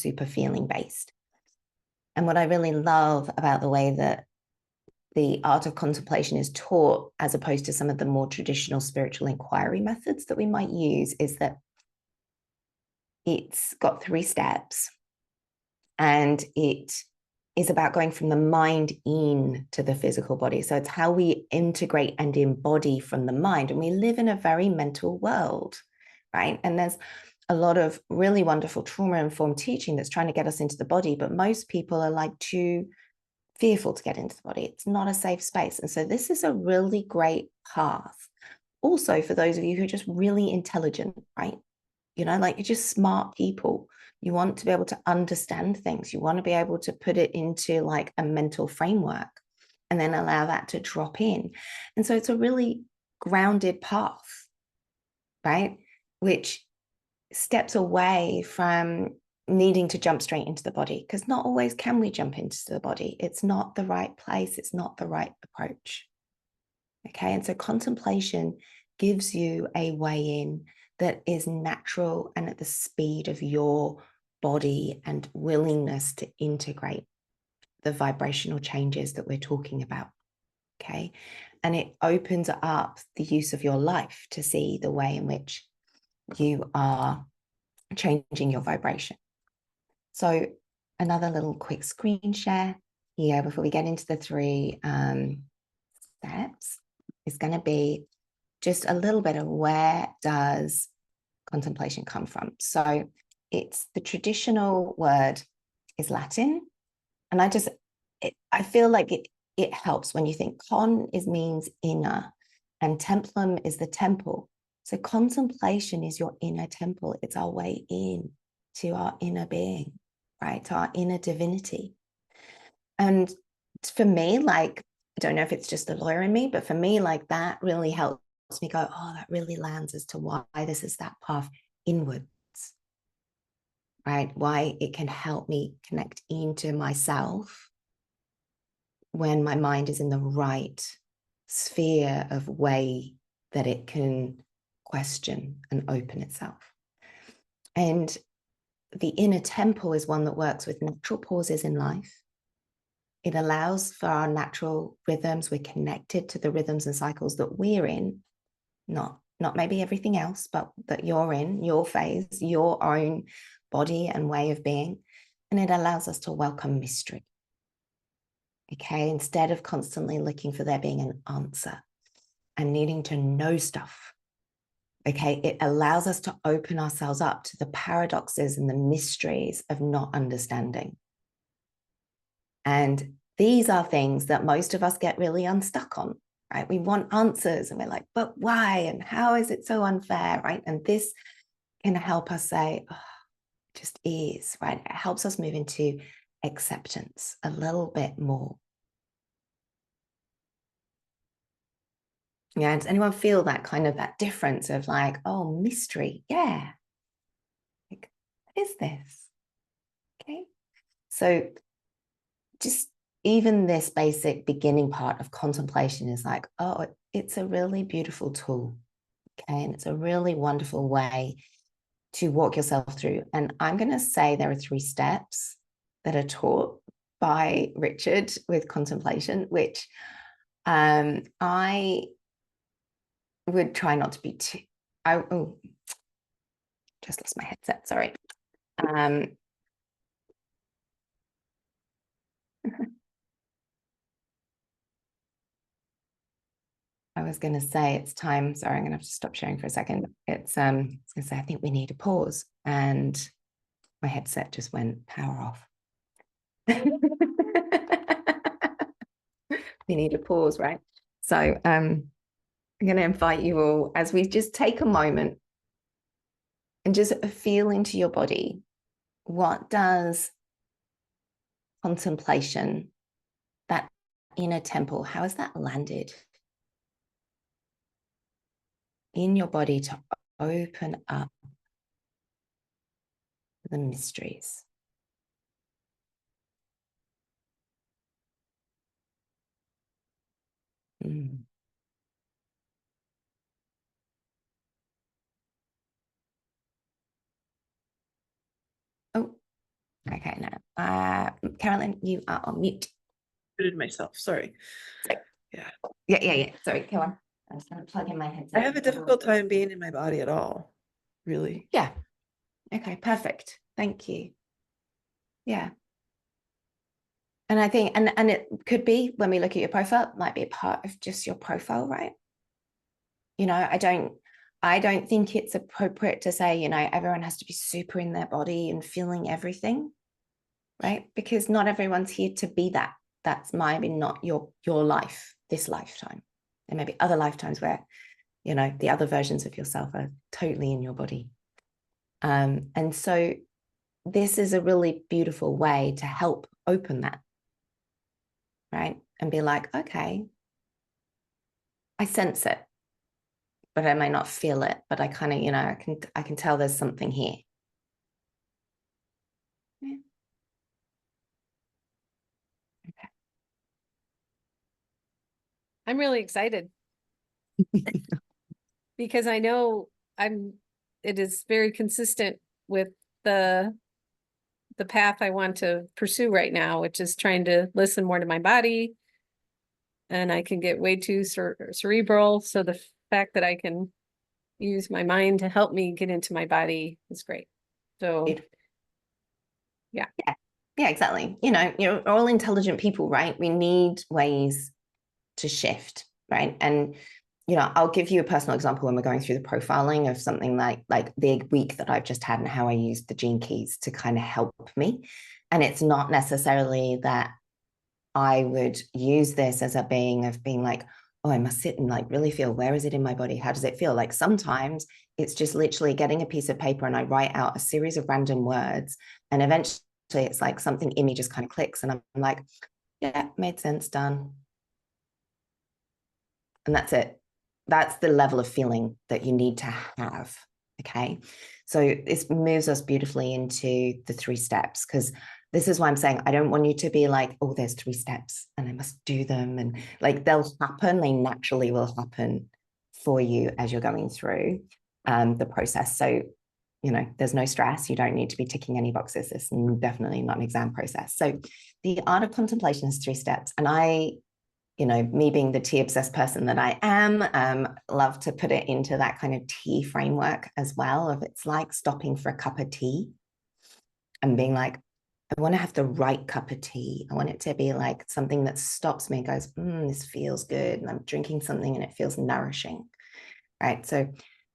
super feeling based. And what I really love about the way that the art of contemplation is taught, as opposed to some of the more traditional spiritual inquiry methods that we might use, is that it's got 3 steps, and it is about going from the mind in to the physical body. So it's how we integrate and embody from the mind. And we live in a very mental world, right? And there's a lot of really wonderful trauma-informed teaching that's trying to get us into the body, but most people are like too fearful to get into the body. It's not a safe space. And so this is a really great path. Also, for those of you who are just really intelligent, right? You know, like, you're just smart people. You want to be able to understand things. You want to be able to put it into like a mental framework and then allow that to drop in. And so it's a really grounded path, right? Which steps away from needing to jump straight into the body, because not always can we jump into the body. It's not the right place. It's not the right approach. Okay. And so contemplation gives you a way in that is natural and at the speed of your body and willingness to integrate the vibrational changes that we're talking about. Okay. And it opens up the use of your life to see the way in which you are changing your vibration. So another little quick screen share here before we get into the 3 steps is going to be just a little bit of where does contemplation come from. So it's the traditional word is Latin. And I feel like it helps when you think means inner, and templum is the temple. So contemplation is your inner temple. It's our way in to our inner being, right? To our inner divinity. And for me, like, I don't know if it's just the lawyer in me, but for me, like, that really helps me go, oh, that really lands as to why this is that path inwards, right? Why it can help me connect into myself when my mind is in the right sphere of way that it can question and open itself. And the inner temple is one that works with natural pauses in life. It allows for our natural rhythms. We're connected to the rhythms and cycles that we're in, not maybe everything else, but that you're in, your phase, your own body and way of being. And it allows us to welcome mystery. Okay, instead of constantly looking for there being an answer and needing to know stuff. Okay, it allows us to open ourselves up to the paradoxes and the mysteries of not understanding. And these are things that most of us get really unstuck on, right? We want answers and we're like, but why? And how is it so unfair, right? And this can help us say, oh, it just is, right? It helps us move into acceptance a little bit more. Yeah, does anyone feel that kind of that difference of like, oh, mystery? Yeah. Like, what is this? Okay. So just even this basic beginning part of contemplation is like, oh, it's a really beautiful tool. Okay. And it's a really wonderful way to walk yourself through. And I'm going to say there are 3 steps that are taught by Richard with contemplation, which I would try not to be too, just lost my headset, sorry. I was going to say it's time. Sorry, I'm going to have to stop sharing for a second. It's I was going to say, I think we need a pause. And my headset just went power off. We need a pause, right? So I'm going to invite you all as we just take a moment and just feel into your body. What does contemplation, that inner temple, how has that landed in your body to open up the mysteries? Mm. Oh, Okay, now, Carolyn, you are on mute. Muted myself. Sorry. So, yeah. Sorry, go on. I'm just going to plug in my headset. I have a difficult time being in my body at all, really. Yeah. Okay, perfect. Thank you. Yeah. And I think, and it could be, when we look at your profile, it might be a part of just your profile, right? You know, I don't think it's appropriate to say, you know, everyone has to be super in their body and feeling everything, right? Because not everyone's here to be that. That's maybe not your life, this lifetime. There may be other lifetimes where, you know, the other versions of yourself are totally in your body. And so this is a really beautiful way to help open that, right? And be like, okay, I sense it, but I may not feel it, but I kind of, you know, I can tell there's something here. Yeah. Okay. I'm really excited because I know it is very consistent with the path I want to pursue right now, which is trying to listen more to my body. And I can get way too cerebral. So the fact that I can use my mind to help me get into my body is great. So yeah, exactly. You know, you're all intelligent people, right? We need ways to shift, right? And you know, I'll give you a personal example when we're going through the profiling of something like the week that I've just had and how I used the gene keys to kind of help me. And it's not necessarily that I would use this as a being like, oh, I must sit and like really feel, where is it in my body? How does it feel? Like sometimes it's just literally getting a piece of paper and I write out a series of random words. And eventually it's like something in me just kind of clicks. And I'm like, yeah, made sense, done. And that's it. That's the level of feeling that you need to have. Okay. So this moves us beautifully into the 3 steps, because this is why I'm saying I don't want you to be like, oh, there's 3 steps and I must do them. And like they'll happen, they naturally will happen for you as you're going through the process. So, you know, there's no stress. You don't need to be ticking any boxes. It's definitely not an exam process. So the art of contemplation is 3 steps. And I, you know, me being the tea obsessed person that I am, love to put it into that kind of tea framework as well. Of it's like stopping for a cup of tea and being like, I want to have the right cup of tea. I want it to be like something that stops me and goes, this feels good. And I'm drinking something and it feels nourishing, right? So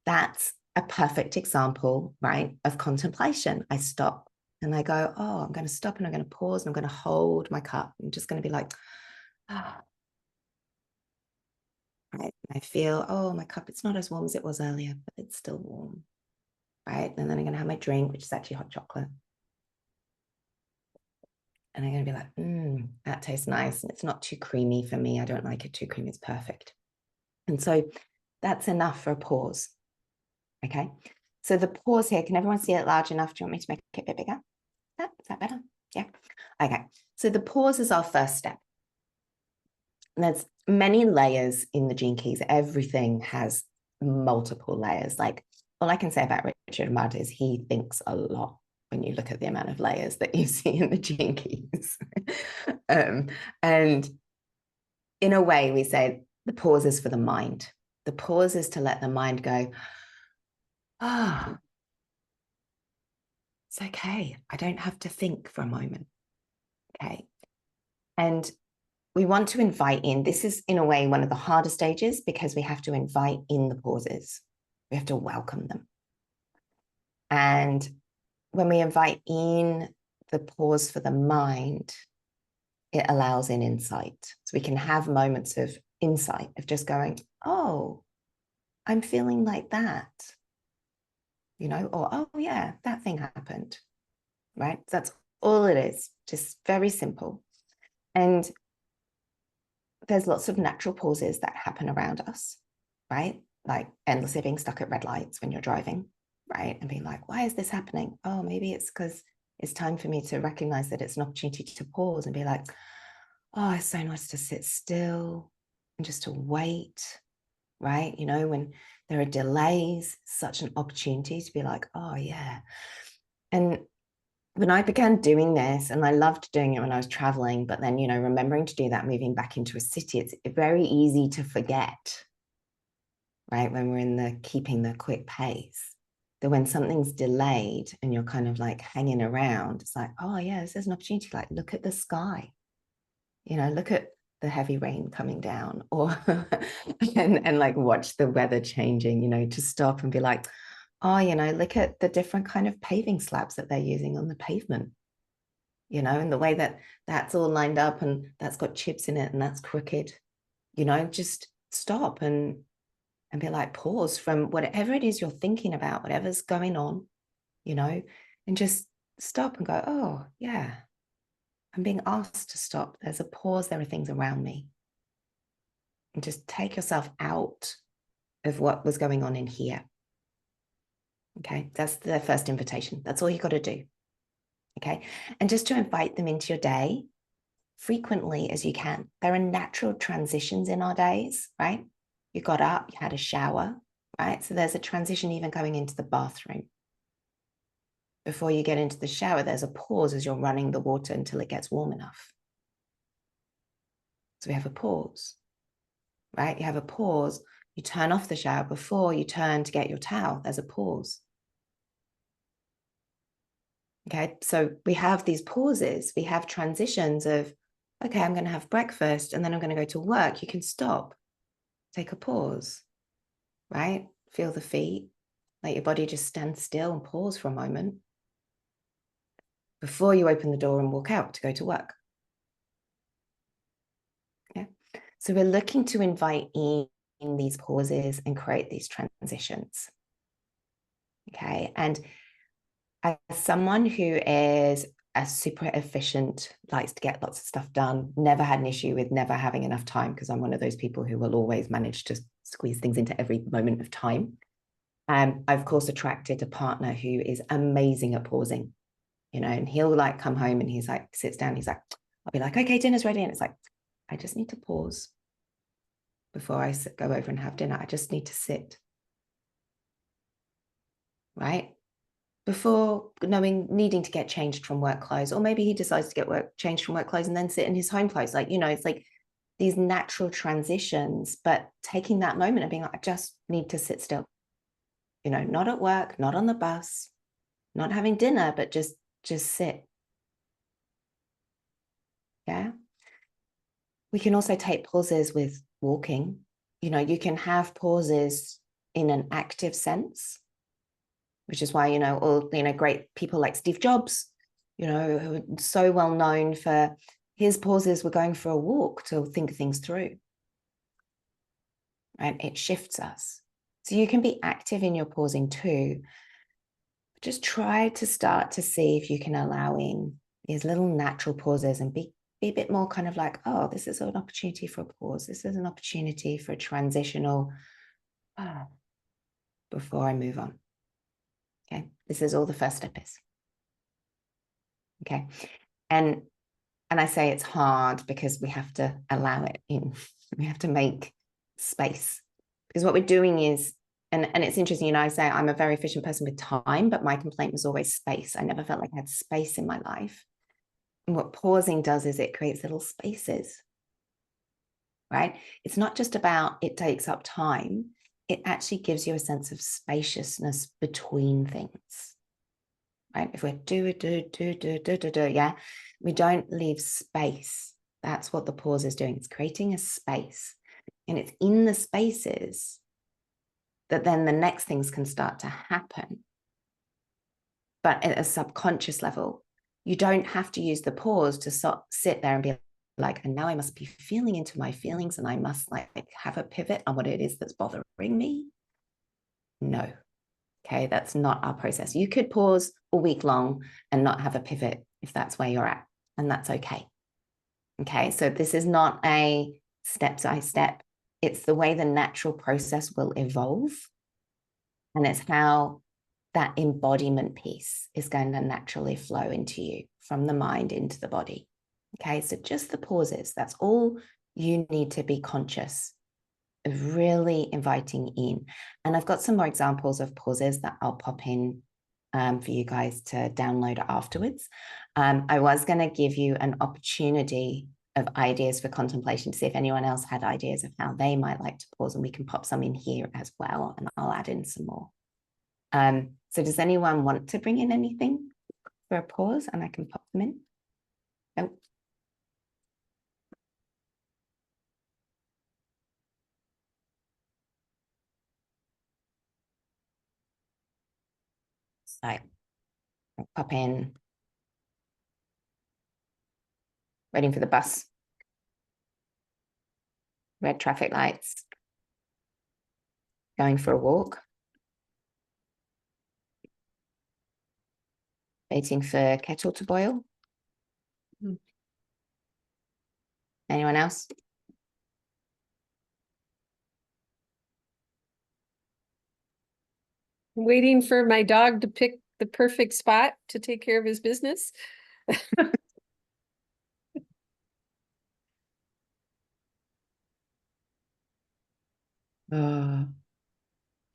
that's a perfect example, right, of contemplation. I stop and I go, oh, I'm going to stop and I'm going to pause and I'm going to hold my cup. I'm just going to be like, ah. Right. I feel, oh, my cup, it's not as warm as it was earlier, but it's still warm. Right. And then I'm going to have my drink, which is actually hot chocolate. And I'm going to be like, that tastes nice. And it's not too creamy for me. I don't like it too creamy. It's perfect. And so that's enough for a pause. Okay. So the pause here, can everyone see it large enough? Do you want me to make it a bit bigger? Is that better? Yeah. Okay. So the pause is our first step. And there's many layers in the gene keys. Everything has multiple layers. Like all I can say about Richard Mudd is he thinks a lot when you look at the amount of layers that you see in the gene keys. And in a way, we say the pause is for the mind. The pause is to let the mind go, ah, it's okay. I don't have to think for a moment. Okay. And we want to invite in, this is in a way one of the harder stages because we have to invite in the pauses. We have to welcome them. And when we invite in the pause for the mind, it allows in insight. So we can have moments of insight of just going, oh, I'm feeling like that, you know, or, oh yeah, that thing happened, right? That's all it is, just very simple. And there's lots of natural pauses that happen around us, right? Like endlessly being stuck at red lights when you're driving, right? And being like, why is this happening? Oh, maybe it's because it's time for me to recognize that it's an opportunity to pause and be like, oh, it's so nice to sit still and just to wait, right? You know, when there are delays, such an opportunity to be like, oh, yeah. And when I began doing this, and I loved doing it when I was traveling, but then, you know, remembering to do that, moving back into a city, it's very easy to forget, right? When we're in the keeping the quick pace, that when something's delayed and you're kind of like hanging around, it's like, oh yeah, this is an opportunity. Like, look at the sky, you know, look at the heavy rain coming down, or and like watch the weather changing, you know, to stop and be like, oh, you know, look at the different kind of paving slabs that they're using on the pavement, you know, and the way that that's all lined up and that's got chips in it and that's crooked, you know, just stop and be like, pause from whatever it is you're thinking about, whatever's going on, you know, and just stop and go, oh, yeah, I'm being asked to stop. There's a pause. There are things around me. And just take yourself out of what was going on in here. Okay, that's the first invitation. That's all you got to do. Okay, and just to invite them into your day frequently as you can. There are natural transitions in our days, right? You got up, you had a shower, right? So there's a transition even going into the bathroom. Before you get into the shower, there's a pause as you're running the water until it gets warm enough. So we have a pause, right? You have a pause. You turn off the shower before you turn to get your towel. There's a pause. Okay, so we have these pauses. We have transitions of, okay, I'm going to have breakfast and then I'm going to go to work. You can stop, take a pause, right? Feel the feet, let your body just stand still and pause for a moment before you open the door and walk out to go to work. Okay, so we're looking to invite in these pauses and create these transitions. Okay, and as someone who is a super efficient, likes to get lots of stuff done, never had an issue with never having enough time, because I'm one of those people who will always manage to squeeze things into every moment of time. I've of course attracted a partner who is amazing at pausing, you know, and he'll like come home and he's like, sits down, he's like, I'll be like, okay, dinner's ready. And it's like, I just need to pause before I go over and have dinner. I just need to sit, right? Before needing to get changed from work clothes, or maybe he decides to get changed from work clothes and then sit in his home clothes. Like, you know, it's like these natural transitions, but taking that moment and being like, I just need to sit still, you know, not at work, not on the bus, not having dinner, but just sit. Yeah. We can also take pauses with walking. You know, you can have pauses in an active sense, which is why, you know, all, you know, great people like Steve Jobs, you know, who are so well known for his pauses were going for a walk to think things through. Right? It shifts us. So you can be active in your pausing too. Just try to start to see if you can allow in these little natural pauses and be a bit more kind of like, oh, this is an opportunity for a pause. This is an opportunity for a transitional before I move on. Okay, this is all the first step is. Okay, and I say it's hard because we have to allow it in. We have to make space, because what we're doing is, and it's interesting, you know, I say I'm a very efficient person with time, but my complaint was always space. I never felt like I had space in my life. And what pausing does is it creates little spaces, right? It's not just about it takes up time. It actually gives you a sense of spaciousness between things, right? If we're do, yeah, we don't leave space. That's what the pause is doing. It's creating a space. And it's in the spaces that then the next things can start to happen. But at a subconscious level, you don't have to use the pause to sit there and be like, and now I must be feeling into my feelings and I must like have a pivot on what it is that's bothering me. No. Okay, that's not our process. You could pause a week long and not have a pivot if that's where you're at, and that's okay. Okay, so this is not a step by step. It's the way the natural process will evolve. And it's how that embodiment piece is going to naturally flow into you from the mind into the body. Okay, so just the pauses, that's all you need to be conscious of, really inviting in. And I've got some more examples of pauses that I'll pop in for you guys to download afterwards. I was going to give you an opportunity of ideas for contemplation to see if anyone else had ideas of how they might like to pause, and we can pop some in here as well, and I'll add in some more. So does anyone want to bring in anything for a pause, and I can pop them in? Nope. So I'll pop in. Waiting for the bus. Red traffic lights. Going for a walk. Waiting for kettle to boil. Anyone else? Waiting for my dog to pick the perfect spot to take care of his business. You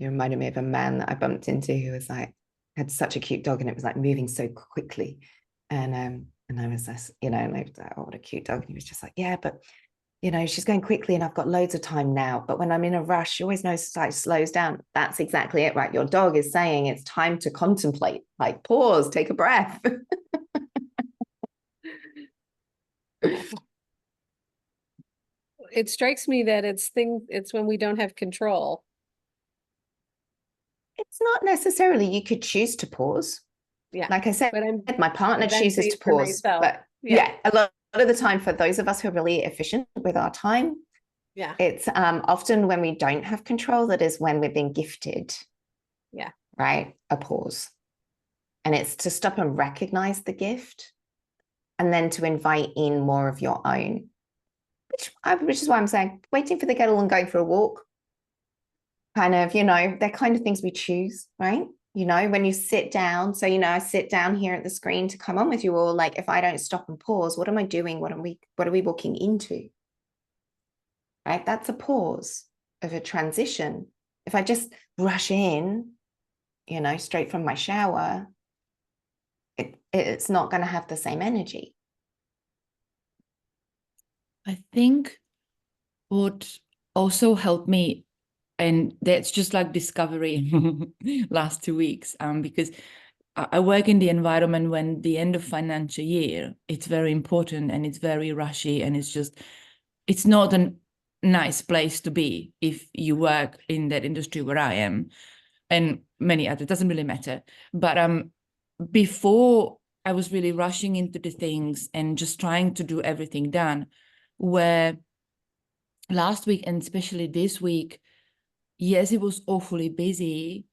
reminded me of a man that I bumped into who was like, had such a cute dog, and it was like moving so quickly. And I was just, and I was like, oh, what a cute dog. And he was just like, yeah, but she's going quickly and I've got loads of time now. But when I'm in a rush, she always knows, like, slows down. That's exactly it, right? Your dog is saying it's time to contemplate, like pause, take a breath. It strikes me that it's when we don't have control. It's not necessarily, you could choose to pause. Yeah. Like I said, my partner chooses to pause. But yeah, a lot of the time, for those of us who are really efficient with our time, yeah, it's often when we don't have control, that is when we've been gifted, right, a pause. And it's to stop and recognize the gift, and then to invite in more of your own, which is why I'm saying waiting for the kettle and going for a walk. Kind of, they're kind of things we choose, right? When you sit down. So, I sit down here at the screen to come on with you all. Like, if I don't stop and pause, what am I doing? What are we walking into? Right? That's a pause of a transition. If I just rush in, straight from my shower, it's not going to have the same energy. I think what also helped me, and that's just like discovery last 2 weeks, because I work in the environment when the end of financial year, it's very important and it's very rushy, and it's not a nice place to be if you work in that industry where I am, and many others, doesn't really matter. But before, I was really rushing into the things and just trying to do everything done, where last week, and especially this week, yes, it was awfully busy,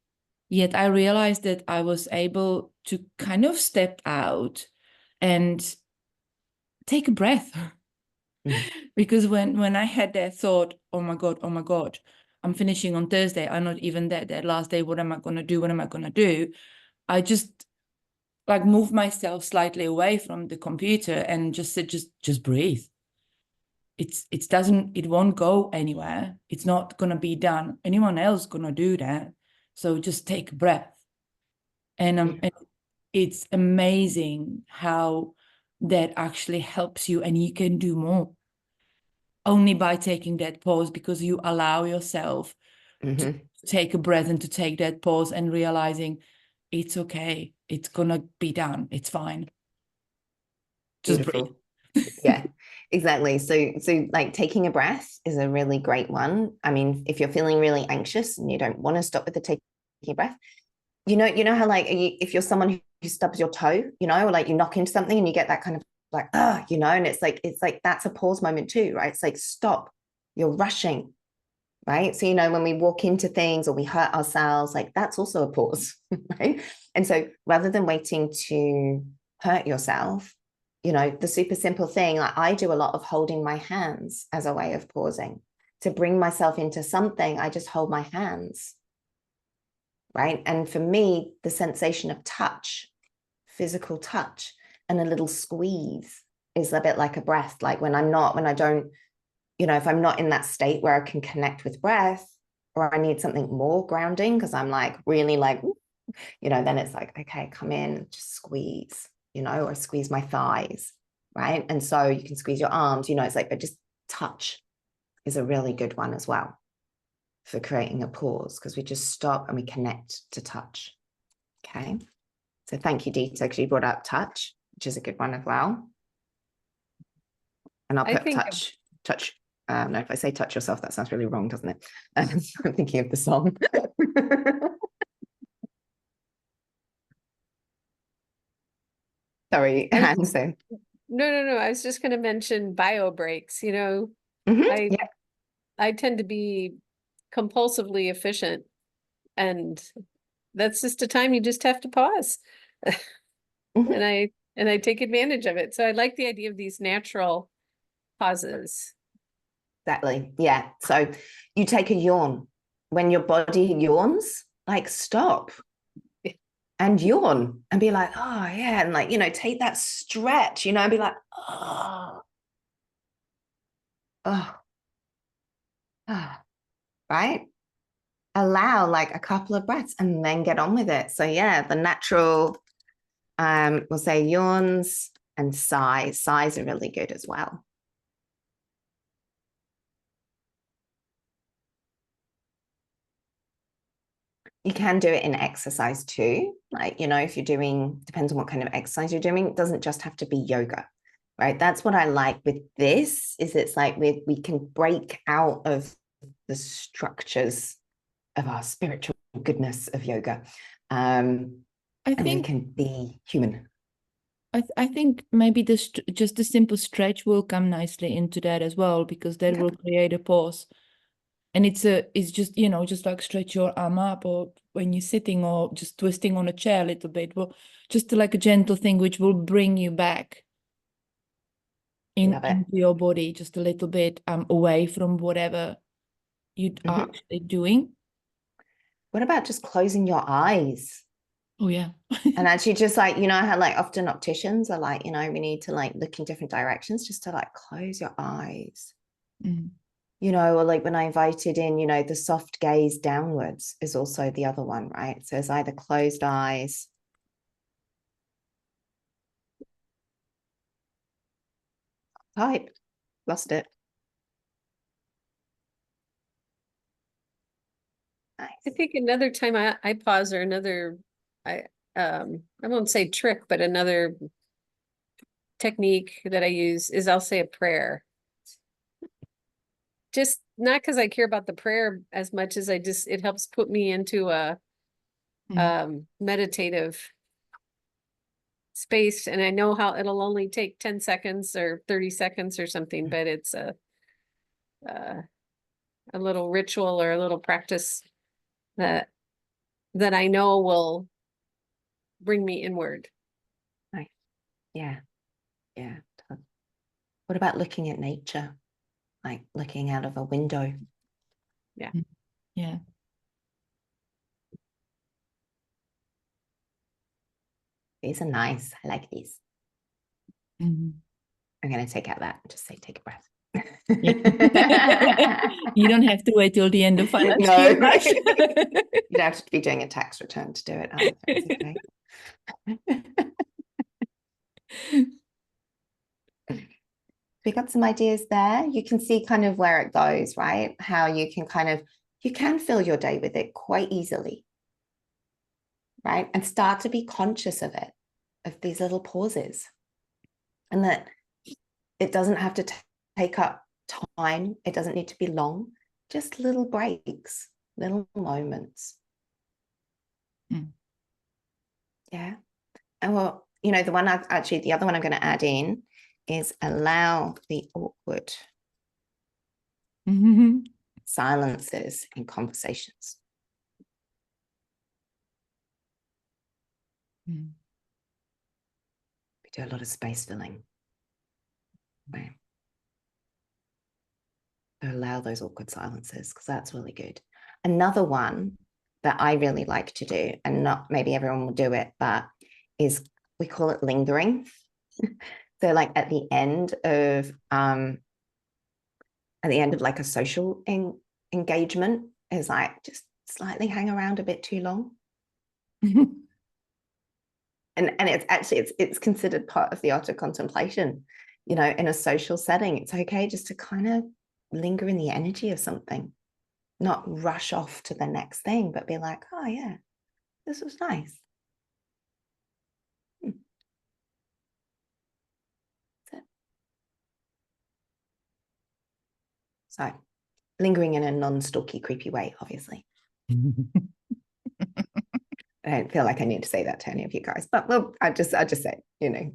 yet I realized that I was able to kind of step out and take a breath. Because when I had that thought, oh my God, I'm finishing on Thursday, I'm not even there that last day, what am I going to do? I just like moved myself slightly away from the computer and just said, just breathe. It won't go anywhere. It's not going to be done. Anyone else going to do that? So just take a breath. And it's amazing how that actually helps you, and you can do more only by taking that pause, because you allow yourself to take a breath and to take that pause and realizing it's okay. It's going to be done. It's fine. Just breathe. Yeah, exactly. So like taking a breath is a really great one. I mean, if you're feeling really anxious and you don't want to stop with the taking a breath, you know how like if you're someone who stubs your toe, or like you knock into something and you get that kind of like, and it's like that's a pause moment too, right? It's like, stop, you're rushing, right? So, when we walk into things or we hurt ourselves, like that's also a pause, right? And so rather than waiting to hurt yourself, the super simple thing, like I do a lot of holding my hands as a way of pausing. To bring myself into something, I just hold my hands, right? And for me, the sensation of touch, physical touch, and a little squeeze is a bit like a breath. Like if I'm not in that state where I can connect with breath, or I need something more grounding because I'm like really like you know, then it's like, okay, come in, just squeeze, you know, or squeeze my thighs, right? And so you can squeeze your arms, you know, it's like, but just touch is a really good one as well for creating a pause, because we just stop and we connect to touch. Okay. So thank you, Dita, because you brought up touch, which is a good one as well. And I'll I put think touch. No, if I say touch yourself, that sounds really wrong, doesn't it? I'm thinking of the song. Sorry, Hanson. No. I was just going to mention bio breaks. You know, Mm-hmm. Yeah. I tend to be compulsively efficient, and that's just a time you just have to pause. Mm-hmm. And I take advantage of it. So I like the idea of these natural pauses. Exactly. Yeah. So you take a yawn. When your body yawns, like stop and yawn and be like, oh yeah. And like, you know, take that stretch, you know, and be like, oh, oh, oh, right? Allow like a couple of breaths and then get on with it. So yeah, the natural, we'll say yawns and sighs. Sighs are really good as well. You can do it in exercise too. Like, you know, if you're doing, depends on what kind of exercise you're doing, it doesn't just have to be yoga, right? That's what I like with this, is it's like we can break out of the structures of our spiritual goodness of yoga. And we can be human. I think maybe just a simple stretch will come nicely into that as well, because that will create a pause. And it's just, you know, just like stretch your arm up, or when you're sitting, or just twisting on a chair a little bit. Well, just like a gentle thing which will bring you back into your body just a little bit away from whatever you are actually doing. What about just closing your eyes? Oh yeah. And actually just like, you know how like often opticians are like, you know, we need to like look in different directions, just to like close your eyes. You know, or like when I invited in, you know, the soft gaze downwards is also the other one, right? So it's either closed eyes. Type, lost it. Nice. I think another time I pause, or another, I won't say trick, but another technique that I use is I'll say a prayer. Just not because I care about the prayer as much as it helps put me into a meditative space. And I know how it'll only take 10 seconds or 30 seconds or something, but it's a little ritual or a little practice that I know will bring me inward. Nice. Yeah. Yeah. What about looking at nature? Like looking out of a window? Yeah. Yeah. These are nice. I like these. I'm going to take out that and just say, take a breath. You don't have to wait till the end of financial No. year. You don't have to be doing a tax return to do it. It's okay. We got some ideas there. You can see kind of where it goes, right? How you can you can fill your day with it quite easily, right? And start to be conscious of it, of these little pauses. And that it doesn't have to take up time. It doesn't need to be long, just little breaks, little moments. Yeah. And well, you know, the other one I'm going to add in is allow the awkward silences in conversations. We do a lot of space filling. Right. So allow those awkward silences, because that's really good. Another one that I really like to do, and not maybe everyone will do it, but is we call it lingering. So like at the end of like a social engagement is like just slightly hang around a bit too long. And it's actually, it's considered part of the art of contemplation, you know, in a social setting. It's okay just to kind of linger in the energy of something, not rush off to the next thing, but be like, oh yeah, this was nice. That's it. So lingering in a non-stalky, creepy way, obviously. I don't feel like I need to say that to any of you guys, but well, I just say, you know.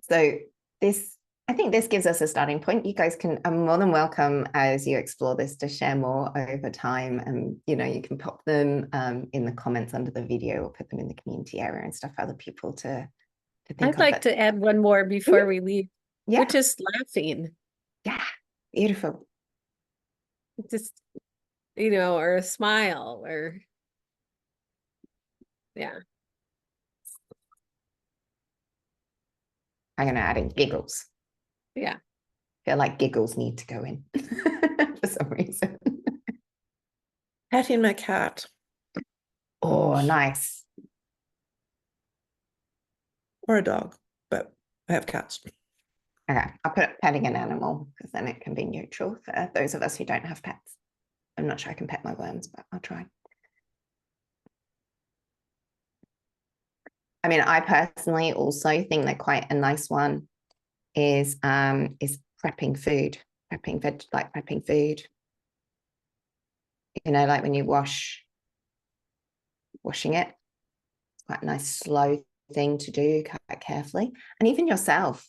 So this, I think this gives us a starting point. You guys are more than welcome as you explore this to share more over time. And, you know, you can pop them in the comments under the video or put them in the community area and stuff for other people to think I'd of. like to add one more before we leave, Yeah. which is laughing. Yeah. Beautiful. Just, you know, or a smile, or yeah. I'm going to add in giggles. Yeah. I feel like giggles need to go in for some reason. Petting my cat. Oh, nice. Or a dog, but I have cats. Okay, I'll put petting an animal because then it can be neutral for those of us who don't have pets. I'm not sure I can pet my worms, but I'll try. I mean, I personally also think that quite a nice one is prepping food, prepping food. You know, like when you washing it. It's quite a nice slow thing to do quite carefully, and even yourself.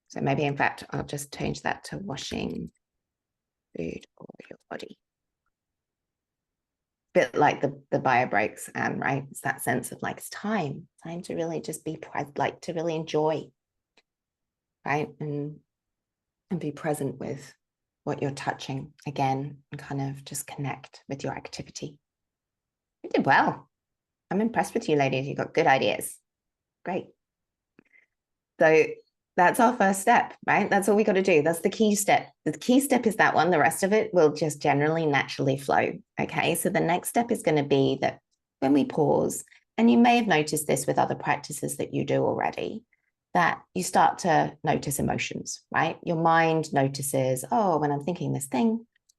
So maybe, in fact, I'll just change that to washing food or your body. Bit like the bio breaks, and right, it's that sense of like, it's time to really just be like to really enjoy, right, and be present with what you're touching again, and kind of just connect with your activity. You did well. I'm impressed with you ladies. You got good ideas. Great. So that's our first step, right? That's all we got to do. That's the key step. The key step is that one. The rest of it will just generally naturally flow. Okay. So the next step is going to be that when we pause, and you may have noticed this with other practices that you do already, that you start to notice emotions, right? Your mind notices, oh, when I'm thinking this thing,